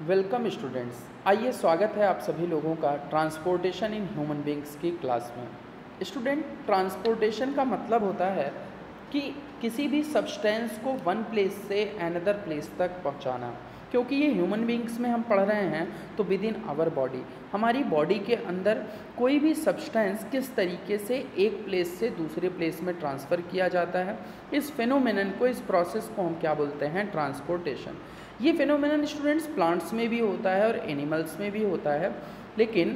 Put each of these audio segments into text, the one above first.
Welcome students. आइए स्वागत है आप सभी लोगों का ट्रांसपोर्टेशन इन ह्यूमन बींग्स की क्लास में। स्टूडेंट, ट्रांसपोर्टेशन का मतलब होता है कि किसी भी सब्सटेंस को वन प्लेस से अनदर प्लेस तक पहुंचाना। क्योंकि ये ह्यूमन बींग्स में हम पढ़ रहे हैं तो विद इन आवर बॉडी, हमारी बॉडी के अंदर कोई भी सब्सटेंस किस तरीके से एक प्लेस से दूसरे प्लेस में ट्रांसफ़र किया जाता है, इस फिनोमेनन को, इस प्रोसेस को हम क्या बोलते हैं? ट्रांसपोर्टेशन। ये फिनोमेनन स्टूडेंट्स प्लांट्स में भी होता है और एनिमल्स में भी होता है, लेकिन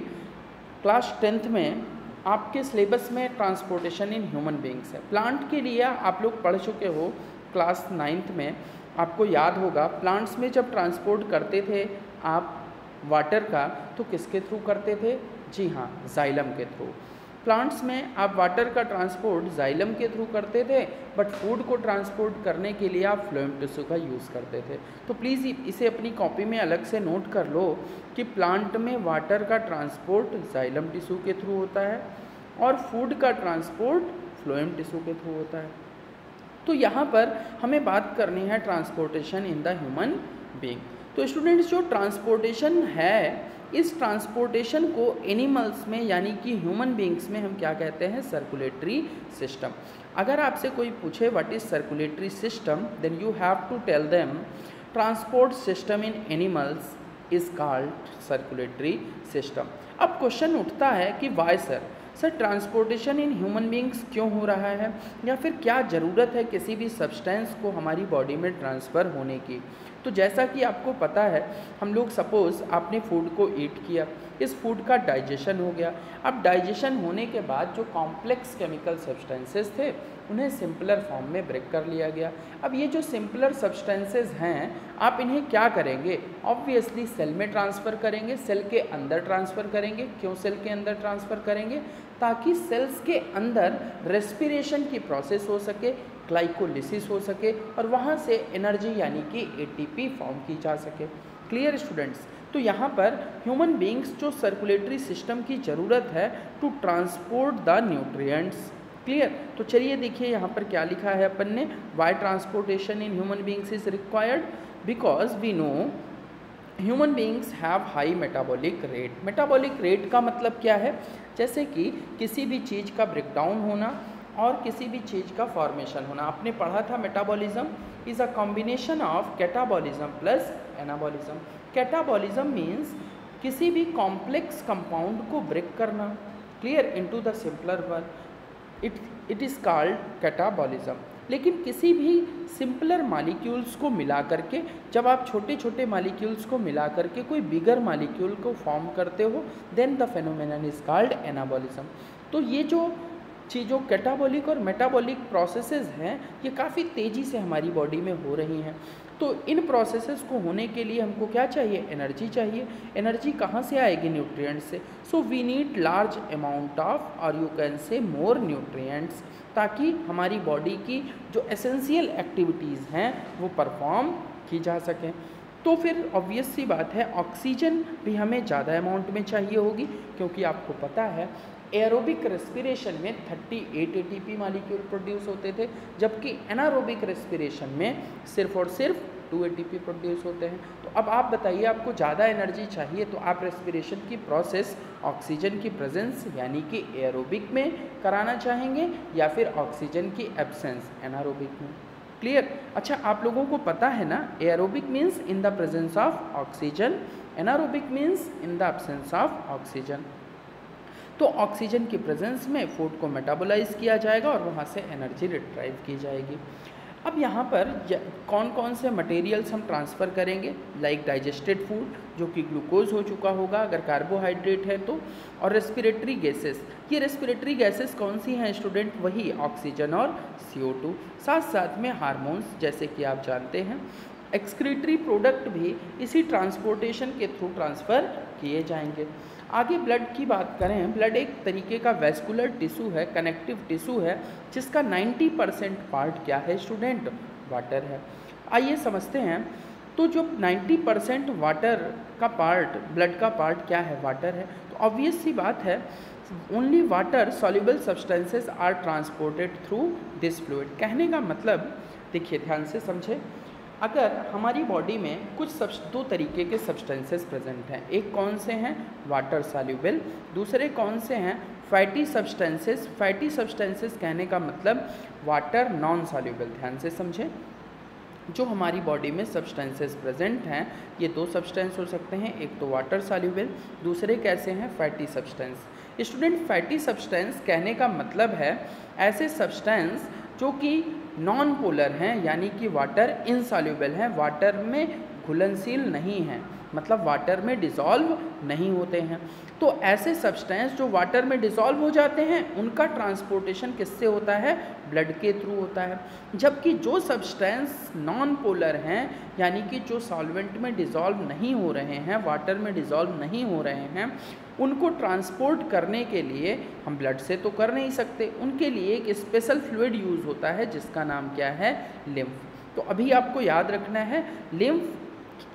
क्लास 10th में आपके सिलेबस में ट्रांसपोर्टेशन इन ह्यूमन बींग्स है। प्लांट के लिए आप लोग पढ़ चुके हो क्लास 9th में, आपको याद होगा प्लांट्स में जब ट्रांसपोर्ट करते थे आप वाटर का तो किसके थ्रू करते थे? जी हाँ, जाइलम के थ्रू। प्लांट्स में आप वाटर का ट्रांसपोर्ट जाइलम के थ्रू करते थे, बट फूड को ट्रांसपोर्ट करने के लिए आप फ्लोएम टिश्यू का यूज़ करते थे। तो प्लीज़ इसे अपनी कॉपी में अलग से नोट कर लो कि प्लांट में वाटर का ट्रांसपोर्ट जाइलम टिश्यू के थ्रू होता है और फूड का ट्रांसपोर्ट फ्लोएम टिश्यू के थ्रू होता है। तो यहाँ पर हमें बात करनी है transportation in the human being. तो स्टूडेंट्स, जो ट्रांसपोर्टेशन है, इस ट्रांसपोर्टेशन को एनिमल्स में यानी कि ह्यूमन बींग्स में हम क्या कहते हैं? Circulatory system. अगर आपसे कोई पूछे what is circulatory system, then you have to tell them transport system in animals is called circulatory system. अब क्वेश्चन उठता है कि why sir transportation in human beings क्यों हो रहा है, या फिर क्या ज़रूरत है किसी भी सब्सटेंस को हमारी बॉडी में ट्रांसफ़र होने की। तो जैसा कि आपको पता है, हम लोग सपोज़ आपने फूड को ईट किया, इस फूड का डाइजेशन हो गया। अब डाइजेशन होने के बाद जो कॉम्प्लेक्स केमिकल सब्सटेंसेस थे उन्हें सिंपलर फॉर्म में ब्रेक कर लिया गया। अब ये जो सिंपलर सब्सटेंसेस हैं, आप इन्हें क्या करेंगे? ऑब्वियसली सेल में ट्रांसफ़र करेंगे, सेल के अंदर ट्रांसफ़र करेंगे। क्यों सेल के अंदर ट्रांसफ़र करेंगे? ताकि सेल्स के अंदर रेस्पिरेशन की प्रोसेस हो सके, ग्लाइकोलिसिस हो सके और वहाँ से एनर्जी यानी कि एटीपी फॉर्म की जा सके। Clear students? तो यहाँ पर ह्यूमन बींग्स जो सर्कुलेटरी सिस्टम की ज़रूरत है to transport the nutrients. Clear? तो चलिए देखिए यहाँ पर क्या लिखा है अपन ने। Why transportation in human beings is required? Because we know human beings have high metabolic rate. Metabolic rate का मतलब क्या है? जैसे कि किसी भी चीज़ का ब्रेकडाउन होना और किसी भी चीज़ का फॉर्मेशन होना। आपने पढ़ा था metabolism is a combination of catabolism plus anabolism. Catabolism means किसी भी कॉम्प्लेक्स कंपाउंड को ब्रेक करना, clear, into the simpler one, it is called catabolism. लेकिन किसी भी सिंपलर मालिक्यूल्स को मिला करके, जब आप छोटे छोटे मालिक्यूल्स को मिला करके कोई बिगर मालिक्यूल को फॉर्म करते हो, then the phenomenon is called anabolism. तो ये जो चीज़ों कैटाबॉलिक और मेटाबॉलिक प्रोसेसेस हैं, ये काफ़ी तेज़ी से हमारी बॉडी में हो रही हैं। तो इन प्रोसेसेस को होने के लिए हमको क्या चाहिए? एनर्जी चाहिए। एनर्जी कहाँ से आएगी? न्यूट्रिएंट्स से। So we need large amount of, और you can say more nutrients, ताकि हमारी बॉडी की जो एसेंशियल एक्टिविटीज़ हैं वो परफॉर्म की जा सकें। तो फिर ऑब्वियस सी बात है, ऑक्सीजन भी हमें ज़्यादा अमाउंट में चाहिए होगी, क्योंकि आपको पता है एरोबिक रेस्पिरेशन में 38 एटीपी मालिक्यूल प्रोड्यूस होते थे, जबकि एनारोबिक रेस्पिरेशन में सिर्फ और सिर्फ 2 एटीपी प्रोड्यूस होते हैं। तो अब आप बताइए, आपको ज़्यादा एनर्जी चाहिए तो आप रेस्पिरेशन की प्रोसेस ऑक्सीजन की प्रेजेंस यानी कि एरोबिक में कराना चाहेंगे, या फिर ऑक्सीजन की एब्सेंस एनारोबिक में। क्लियर? अच्छा, आप लोगों को पता है ना, aerobic means in the presence of oxygen, anaerobic means in the absence of oxygen. तो ऑक्सीजन की प्रेजेंस में फूड को मेटाबोलाइज किया जाएगा और वहाँ से एनर्जी रिट्राइव की जाएगी। अब यहाँ पर कौन कौन से मटेरियल्स हम ट्रांसफ़र करेंगे? लाइक डाइजेस्टेड फूड, जो कि ग्लूकोज हो चुका होगा अगर कार्बोहाइड्रेट है तो, और रेस्पिरेटरी गैसेस। ये रेस्पिरेटरी गैसेस कौन सी हैं स्टूडेंट? वही ऑक्सीजन और CO2। साथ साथ में हार्मोन्स, जैसे कि आप जानते हैं। एक्सक्रीटरी प्रोडक्ट भी इसी ट्रांसपोर्टेशन के थ्रू ट्रांसफ़र किए जाएंगे। आगे ब्लड की बात करें, ब्लड एक तरीके का वेस्कुलर टिश्यू है, कनेक्टिव टिश्यू है, जिसका 90% पार्ट क्या है स्टूडेंट? वाटर है। आइए समझते हैं। तो जो 90% वाटर का पार्ट, ब्लड का पार्ट क्या है? वाटर है। तो ऑब्वियस सी बात है, only water soluble substances are transported through this fluid. कहने का मतलब, देखिए ध्यान से समझे, अगर हमारी बॉडी में कुछ दो तरीके के सब्सटेंसेस प्रेजेंट हैं, एक कौन से हैं, वाटर सॉल्युबल, दूसरे कौन से हैं, फैटी सब्सटेंसेस। फैटी सब्सटेंसेस कहने का मतलब वाटर नॉन सॉल्युबल। ध्यान से समझें, जो हमारी बॉडी में सब्सटेंसेस प्रेजेंट हैं ये दो सब्सटेंस हो सकते हैं, एक तो वाटर सॉल्युबल, दूसरे कैसे हैं, fatty substance. Student, fatty substance कहने का मतलब है ऐसे सब्सटेंस जो कि नॉन पोलर हैं, यानी कि वाटर इनसॉल्युबल हैं, वाटर में घुलनशील नहीं हैं, मतलब वाटर में डिसॉल्व नहीं होते हैं। तो ऐसे सब्सटेंस जो वाटर में डिसॉल्व हो जाते हैं उनका ट्रांसपोर्टेशन किससे होता है, ब्लड के थ्रू होता है। जबकि जो सब्सटेंस नॉन पोलर हैं, यानी कि जो सॉल्वेंट में डिसॉल्व नहीं हो रहे हैं, वाटर में डिसॉल्व नहीं हो रहे हैं, उनको ट्रांसपोर्ट करने के लिए हम ब्लड से तो कर नहीं सकते, उनके लिए एक स्पेशल फ्लूइड यूज़ होता है जिसका नाम क्या है, लिम्फ। तो अभी आपको याद रखना है लिम्फ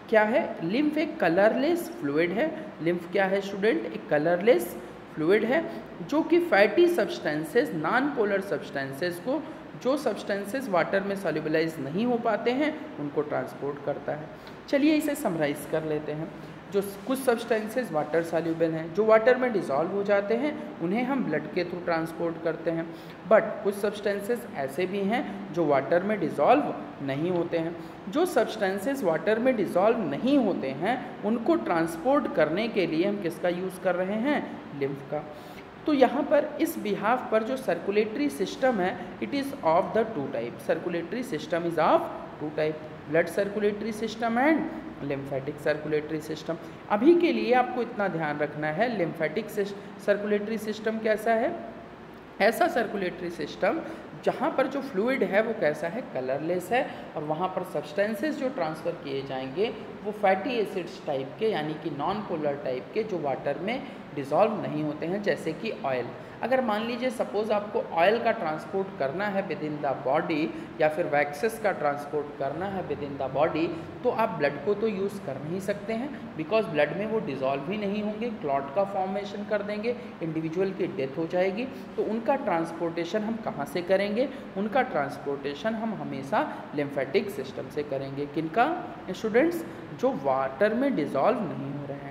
क्या है, लिम्फ एक कलरलेस फ्लूइड है। लिम्फ क्या है स्टूडेंट, एक कलरलेस फ्लूइड है जो कि fatty substances, non polar substances को, जो सब्सटेंसेस वाटर में सॉल्युबलाइज नहीं हो पाते हैं उनको ट्रांसपोर्ट करता है। चलिए इसे समराइज कर लेते हैं। जो कुछ सब्सटेंसेस वाटर सॉल्युबल हैं, जो वाटर में डिसॉल्व हो जाते हैं, उन्हें हम ब्लड के थ्रू ट्रांसपोर्ट करते हैं। बट कुछ सब्सटेंसेस ऐसे भी हैं जो वाटर में डिसॉल्व नहीं होते हैं। जो सब्सटेंसेस वाटर में डिसॉल्व नहीं होते हैं उनको ट्रांसपोर्ट करने के लिए हम किसका यूज़ कर रहे हैं, लिम्फ का। तो यहाँ पर इस बिहाफ पर जो सर्कुलेटरी सिस्टम है, it is of the two type. Circulatory system is of two type, blood circulatory system and lymphatic circulatory system. अभी के लिए आपको इतना ध्यान रखना है, लिम्फेटिक सर्कुलेटरी सिस्टम कैसा है, ऐसा सर्कुलेटरी सिस्टम जहाँ पर जो फ्लूइड है वो कैसा है, कलरलेस है, और वहाँ पर सब्सटेंसेस जो ट्रांसफ़र किए जाएंगे वो फैटी एसिड्स टाइप के, यानी कि नॉन पोलर टाइप के, जो वाटर में डिसॉल्व नहीं होते हैं, जैसे कि ऑयल। अगर मान लीजिए सपोज़ आपको ऑयल का ट्रांसपोर्ट करना है विद इन द बॉडी, या फिर वैक्सेस का ट्रांसपोर्ट करना है विद इन द बॉडी, तो आप ब्लड को तो यूज़ कर नहीं सकते हैं, बिकॉज ब्लड में वो डिसॉल्व ही नहीं होंगे, क्लॉट का फॉर्मेशन कर देंगे, इंडिविजुअल की डेथ हो जाएगी। तो उनका ट्रांसपोर्टेशन हम कहाँ से करेंगे, उनका ट्रांसपोर्टेशन हम हमेशा लिम्फेटिक सिस्टम से करेंगे। किनका स्टूडेंट्स, जो वाटर में डिसॉल्व नहीं हो रहे हैं।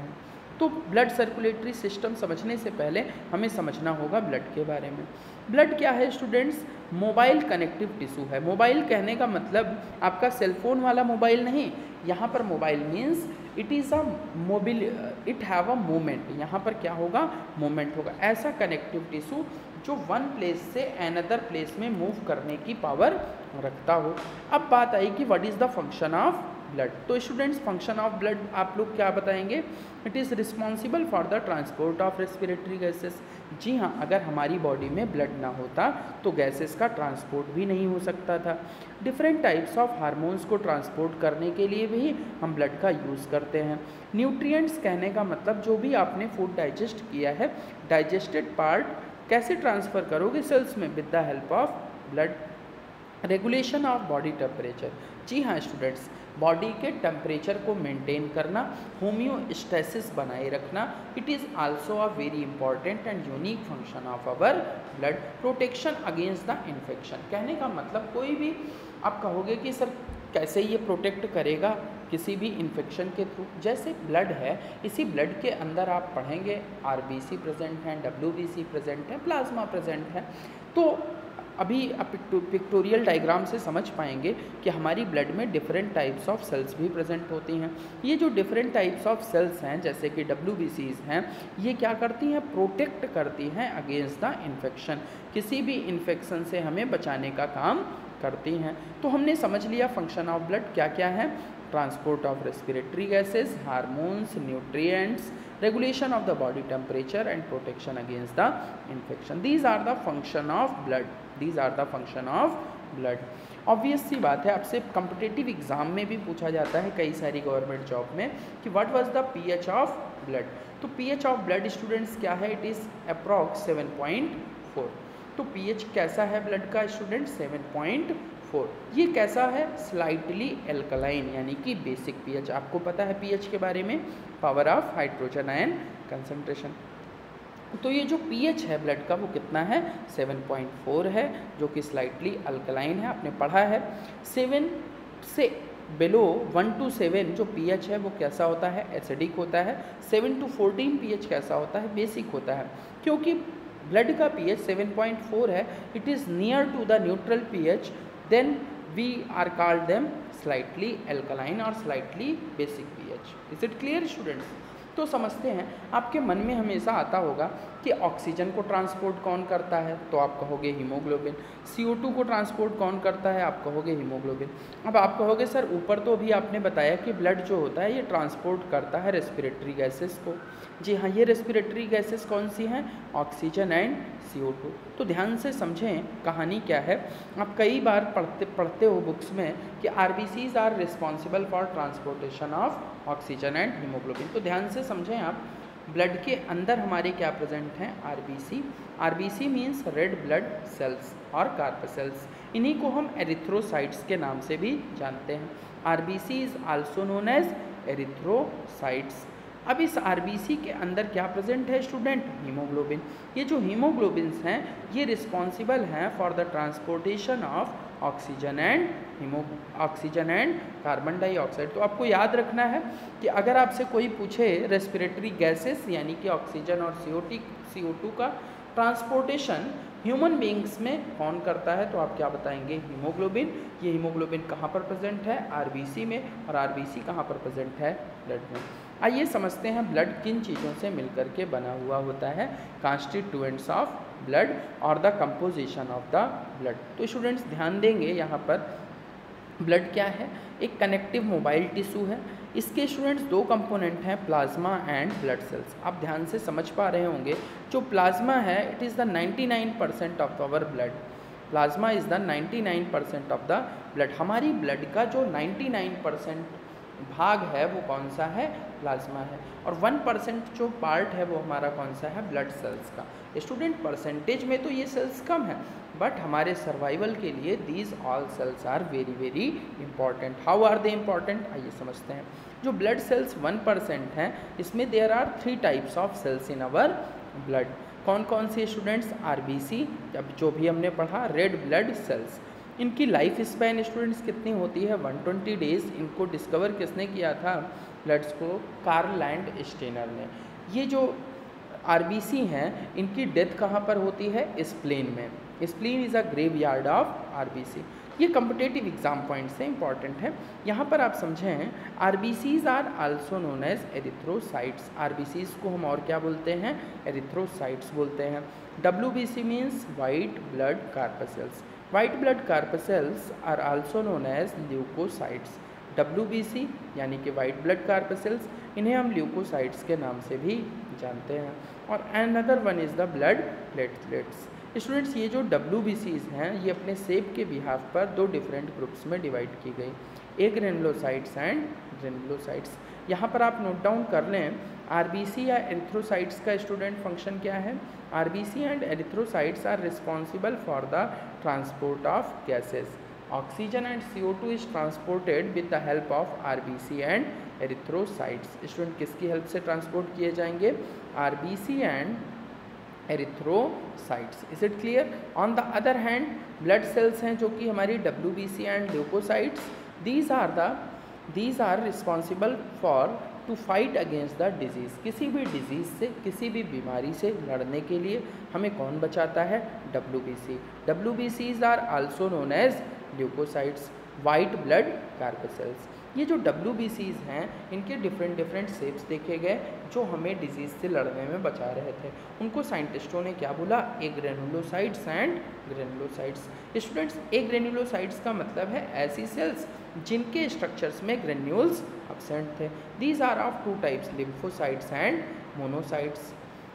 तो ब्लड सर्कुलेटरी सिस्टम समझने से पहले हमें समझना होगा ब्लड के बारे में। ब्लड क्या है स्टूडेंट्स, मोबाइल कनेक्टिव टिश्यू है। मोबाइल कहने का मतलब आपका सेलफोन वाला मोबाइल नहीं, यहाँ पर mobile means it is a mobile, it have a movement. यहाँ पर क्या होगा, मूवमेंट होगा। ऐसा कनेक्टिव टिश्यू जो वन प्लेस से अनदर प्लेस में मूव करने की पावर रखता हो। अब बात आई कि what is the function of blood. तो स्टूडेंट्स, फंक्शन ऑफ ब्लड आप लोग क्या बताएंगे, it is responsible for the transport of respiratory gases. जी हाँ, अगर हमारी बॉडी में ब्लड ना होता तो गैसेस का ट्रांसपोर्ट भी नहीं हो सकता था। डिफरेंट टाइप्स ऑफ हार्मोन्स को ट्रांसपोर्ट करने के लिए भी हम ब्लड का यूज़ करते हैं। न्यूट्रिएंट्स कहने का मतलब जो भी आपने फूड डाइजेस्ट किया है, डाइजेस्टेड पार्ट कैसे ट्रांसफ़र करोगे सेल्स में, with the help of blood. Regulation of body temperature, जी हाँ स्टूडेंट्स, बॉडी के टेम्परेचर को मेंटेन करना, होम्योस्टेसिस बनाए रखना, it is also a very important and unique function of our blood. Protection against the infection, कहने का मतलब कोई भी आप कहोगे कि सर कैसे ये प्रोटेक्ट करेगा किसी भी इन्फेक्शन के थ्रू। जैसे ब्लड है, इसी ब्लड के अंदर आप पढ़ेंगे आरबीसी प्रेजेंट हैं, डब्ल्यूबीसी प्रेजेंट है, प्लाज्मा प्रेजेंट है। तो अभी आप पिक्टोरियल डायग्राम से समझ पाएंगे कि हमारी ब्लड में डिफरेंट टाइप्स ऑफ सेल्स भी प्रेजेंट होती हैं। ये जो डिफरेंट टाइप्स ऑफ सेल्स हैं, जैसे कि WBCs हैं, ये क्या करती हैं, प्रोटेक्ट करती हैं अगेंस्ट द इन्फेक्शन, किसी भी इन्फेक्शन से हमें बचाने का काम करती हैं। तो हमने समझ लिया फंक्शन ऑफ ब्लड क्या क्या है, transport of respiratory gases, hormones, nutrients, regulation of the body temperature and protection against the infection. These are the function of blood, these are the function of blood. Obvious सी बात है, आपसे competitive exam में भी पूछा जाता है कई सारी गवर्नमेंट जॉब में कि what was the pH of blood. तो pH ऑफ ब्लड स्टूडेंट्स क्या है, इट इज़ अप्रॉक्स 7.4। तो pH कैसा है ब्लड का स्टूडेंट, 7.4। ये कैसा है, स्लाइटली एल्कलाइन, यानी कि बेसिक pH। आपको पता है pH के बारे में, power of hydrogen ion concentration. तो ये जो pH है ब्लड का वो कितना है, 7.4 है, जो कि स्लाइटली अल्कलाइन है, आपने पढ़ा है। 7 से बिलो 1 to 7 जो pH है वो कैसा होता है, एसिडिक होता है। 7 to 14 pH कैसा होता है, बेसिक होता है। क्योंकि ब्लड का pH 7.4 है, it is near to the neutral pH, then we are called them slightly alkaline और slightly basic pH। Is it clear students? तो समझते हैं, आपके मन में हमेशा आता होगा कि ऑक्सीजन को ट्रांसपोर्ट कौन करता है, तो आप कहोगे हीमोग्लोबिन। CO2 को ट्रांसपोर्ट कौन करता है, आप कहोगे हीमोग्लोबिन। अब आप कहोगे सर ऊपर तो अभी आपने बताया कि ब्लड जो होता है ये ट्रांसपोर्ट करता है रेस्पिरेटरी गैसेस को। जी हाँ, ये रेस्पिरेटरी गैसेस कौन सी हैं, ऑक्सीजन एंड CO2। तो ध्यान से समझें कहानी क्या है। आप कई बार पढ़ते हो बुक्स में कि RBCs are responsible for transportation of oxygen and haemoglobin. तो ध्यान से समझें आप, ब्लड के अंदर हमारे क्या प्रेजेंट हैं, RBC। RBC means red blood cells और कार्पेसेल्स। इन्हीं को हम एरिथ्रोसाइट्स के नाम से भी जानते हैं। RBC is also known as erythrocytes. अब इस RBC के अंदर क्या प्रेजेंट है स्टूडेंट, हीमोग्लोबिन। ये जो हीमोग्लोबिन्स हैं ये रिस्पॉन्सिबल हैं for the transportation of oxygen and carbon dioxide. तो आपको याद रखना है कि अगर आपसे कोई पूछे रेस्पिरेटरी गैसेस यानी कि ऑक्सीजन और CO2 का ट्रांसपोर्टेशन ह्यूमन बींग्स में कौन करता है, तो आप क्या बताएंगे, हीमोग्लोबिन। ये हीमोग्लोबिन कहाँ पर प्रेजेंट है, RBC में, और RBC कहाँ पर प्रेजेंट है, ब्लड में। आइए समझते हैं ब्लड किन चीज़ों से मिलकर के बना हुआ होता है, कॉन्स्टिट्यूएंट्स ऑफ ब्लड और the composition of the blood. तो स्टूडेंट्स ध्यान देंगे, यहाँ पर ब्लड क्या है, एक कनेक्टिव मोबाइल टिश्यू है। इसके स्टूडेंट्स दो कंपोनेंट हैं, प्लाज्मा एंड ब्लड सेल्स। आप ध्यान से समझ पा रहे होंगे, जो प्लाज्मा है it is the 99% of our blood. Plasma is the 99% of the blood. हमारी ब्लड का जो 99% भाग है वो कौन सा है, प्लाज्मा है। और 1% जो पार्ट है वो हमारा कौन सा है, ब्लड सेल्स का। स्टूडेंट परसेंटेज में तो ये सेल्स कम है, बट हमारे सर्वाइवल के लिए these all cells are very very important. How are they important, आइए समझते हैं। जो ब्लड सेल्स 1% हैं, इसमें there are 3 types of cells in our blood. कौन कौन से स्टूडेंट्स, RBC, अब जो भी हमने पढ़ा, रेड ब्लड सेल्स। इनकी लाइफ स्पैन स्टूडेंट्स कितनी होती है, 120 डेज। इनको डिस्कवर किसने किया था, ब्लड्स को, कार्ल लैंड स्टेनर ने। ये जो RBC हैं इनकी डेथ कहाँ पर होती है, स्प्लीन में। Spleen is a graveyard of RBC। ये कम्पिटेटिव एग्जाम पॉइंट से इंपॉर्टेंट है। यहाँ पर आप समझें, RBCs are also known as erythrocytes. RBCs को हम और क्या बोलते हैं, एरिथ्रोसाइट्स बोलते हैं। WBC means white blood corpuscles. White blood corpuscles are also known as leucocytes. WBC यानी कि वाइट ब्लड कार्पेसेल्स, इन्हें हम ल्यूकोसाइट्स के नाम से भी जानते हैं। और another one is the blood platelets. Students ये जो WBCs हैं ये अपने शेप के बिहाफ पर 2 डिफरेंट ग्रुप्स में डिवाइड की गई, एक ग्रेनुलोसाइट्स एंड ग्रेनुलोसाइट्स। यहाँ पर आप नोट डाउन कर लें, RBC या एरिथ्रोसाइट्स का स्टूडेंट फंक्शन क्या है। RBC and erythrocytes are responsible for the transport of gases. Oxygen and CO2 is transported with the help of RBC and erythrocytes. Student किसकी हेल्प से ट्रांसपोर्ट किए जाएंगे, RBC and erythrocytes. Is it clear. On the other hand blood cells हैं जो कि हमारी WBC and leucocytes, these are responsible for to fight against the disease. किसी भी डिजीज़ से, किसी भी बीमारी से लड़ने के लिए हमें कौन बचाता है, WBC। WBCs are also known as leucocytes, white blood corpuscles. ये जो WBCs हैं इनके डिफरेंट शेप्स देखे गए जो हमें डिजीज़ से लड़ने में बचा रहे थे। उनको साइंटिस्टों ने क्या बोला, agranulocytes and granulocytes. Students agranulocytes का मतलब है ऐसी सेल्स जिनके स्ट्रक्चर्स में ग्रेन्यूल्स एब्सेंट थे। These are of 2 types, lymphocytes and monocytes.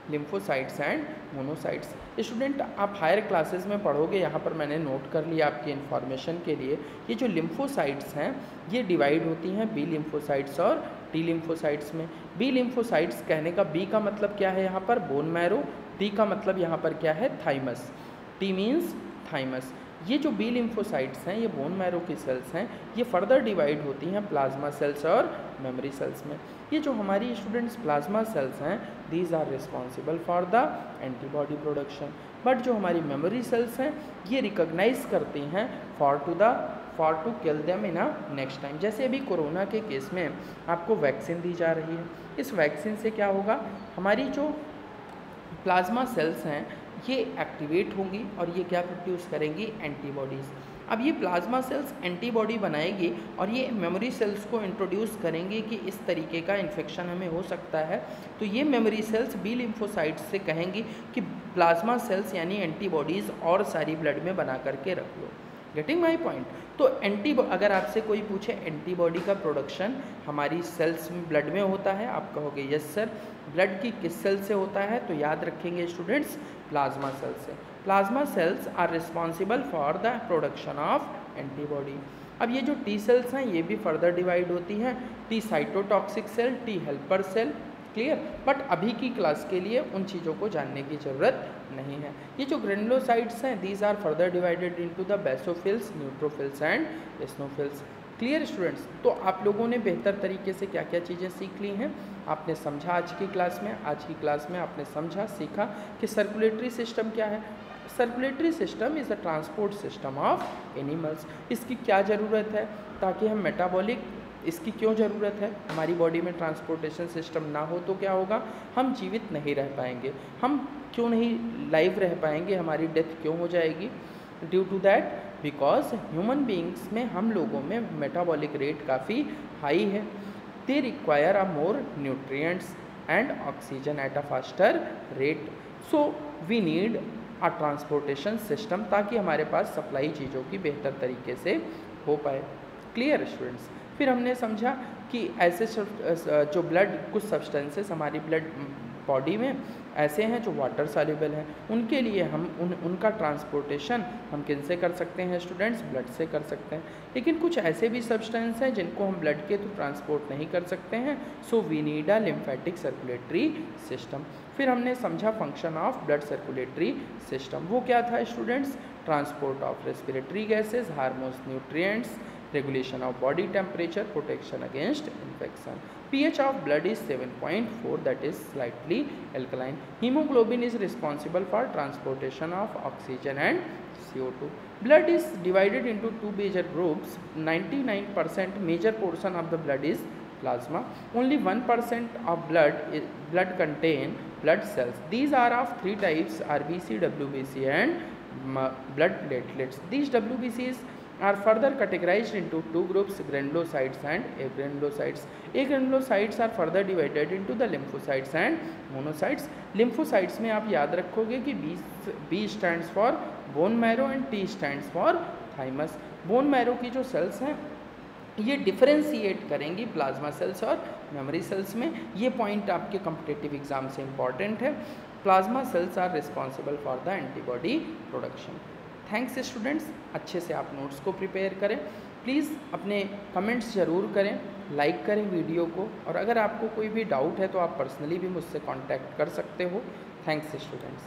Lymphocytes and monocytes. Student आप हायर क्लासेस में पढ़ोगे, यहाँ पर मैंने नोट कर लिया आपकी इन्फॉर्मेशन के लिए। ये जो लिम्फोसाइट्स हैं ये डिवाइड होती हैं B लिम्फोसाइट्स और T लिम्फोसाइट्स में। B लिम्फोसाइट्स कहने का B का मतलब क्या है यहाँ पर, बोन मैरो। T का मतलब यहाँ पर क्या है, थाइमस। T means thymus. ये जो B लिम्फोसाइट्स हैं ये बोन मैरो की सेल्स हैं। ये फर्दर डिवाइड होती हैं प्लाज्मा सेल्स और मेमोरी सेल्स में। ये जो हमारी स्टूडेंट्स प्लाज्मा सेल्स हैं these are responsible for the antibody production, but जो हमारी मेमोरी सेल्स हैं ये रिकॉग्नाइज करती हैं for to kill them in a next time. जैसे अभी कोरोना के केस में आपको वैक्सीन दी जा रही है, इस वैक्सीन से क्या होगा, हमारी जो प्लाज्मा सेल्स हैं ये एक्टिवेट होंगी और ये क्या प्रोड्यूस करेंगी, एंटीबॉडीज़। अब ये प्लाज्मा सेल्स एंटीबॉडी बनाएगी और ये मेमोरी सेल्स को इंट्रोड्यूस करेंगे कि इस तरीके का इन्फेक्शन हमें हो सकता है, तो ये मेमोरी सेल्स बी लिम्फोसाइट्स से कहेंगी कि प्लाज्मा सेल्स यानी एंटीबॉडीज़ और सारी ब्लड में बना करके रख लो। Getting my point. तो अगर आपसे कोई पूछे एंटीबॉडी का प्रोडक्शन हमारी सेल्स में ब्लड में होता है, आप कहोगे यस सर। ब्लड की किस सेल से होता है, तो याद रखेंगे स्टूडेंट्स, प्लाज्मा सेल से। Plasma cells are responsible for the production of antibody. अब ये जो टी सेल्स हैं ये भी फर्दर डिवाइड होती हैं, T cytotoxic cell, T helper cell, clear. But अभी की क्लास के लिए उन चीज़ों को जानने की ज़रूरत नहीं है। ये जो ग्रेनुलोसाइट्स हैं these are further divided into the basophils, neutrophils and eosinophils. Clear students. तो आप लोगों ने बेहतर तरीके से क्या क्या चीज़ें सीख ली हैं, आपने समझा आज की क्लास में आपने समझा सीखा कि सर्कुलेटरी सिस्टम क्या है। Circulatory system is a transport system of animals. इसकी क्या ज़रूरत है, ताकि हम मेटाबॉलिक, इसकी क्यों ज़रूरत है, हमारी बॉडी में ट्रांसपोर्टेशन सिस्टम ना हो तो क्या होगा, हम जीवित नहीं रह पाएंगे। हम क्यों नहीं लाइव रह पाएंगे, हमारी डेथ क्यों हो जाएगी, due to that because human beings में, हम लोगों में मेटाबॉलिक रेट काफ़ी हाई है। They require a more nutrients and oxygen at a faster rate, so we need a transportation system, ताकि हमारे पास सप्लाई चीज़ों की बेहतर तरीके से हो पाए। Clear students. फिर हमने समझा कि ऐसे जो ब्लड, कुछ सब्सटेंसेस हमारी ब्लड बॉडी में ऐसे हैं जो वाटर सॉल्युबल हैं, उनके लिए हम उनका ट्रांसपोर्टेशन हम किन से कर सकते हैं स्टूडेंट्स, ब्लड से कर सकते हैं। लेकिन कुछ ऐसे भी सब्सटेंस हैं जिनको हम ब्लड के थ्रू ट्रांसपोर्ट नहीं कर सकते हैं, so we need a lymphatic circulatory system. फिर हमने समझा function of blood circulatory system, वो क्या था students, transport of respiratory gases, hormones, nutrients, regulation of body temperature, protection against infection. pH of blood is 7.4, that is slightly alkaline. Hemoglobin is responsible for transportation of oxygen and CO2. Blood is divided into two major groups. 99% major portion of the blood is plasma. Only 1% of blood contain blood cells. These are of three types: RBC, WBC and blood platelets. These WBCs are further categorized into two groups, granulocytes and agranulocytes. Agranulocytes are further divided into the lymphocytes and monocytes. Lymphocytes में आप याद रखोगे कि B stands for bone marrow and T stands for thymus. bone marrow की जो sales हैं ये differentiate करेंगी प्लाज्मा सेल्स और मेमोरी सेल्स में। ये पॉइंट आपके कॉम्पिटिटिव एग्जाम से इम्पॉर्टेंट है। Plasma cells are responsible for the antibody production. Thanks students, अच्छे से आप नोट्स को प्रिपेयर करें। प्लीज़ अपने कमेंट्स ज़रूर करें, लाइक करें वीडियो को, और अगर आपको कोई भी डाउट है तो आप पर्सनली भी मुझसे कांटेक्ट कर सकते हो। Thanks students.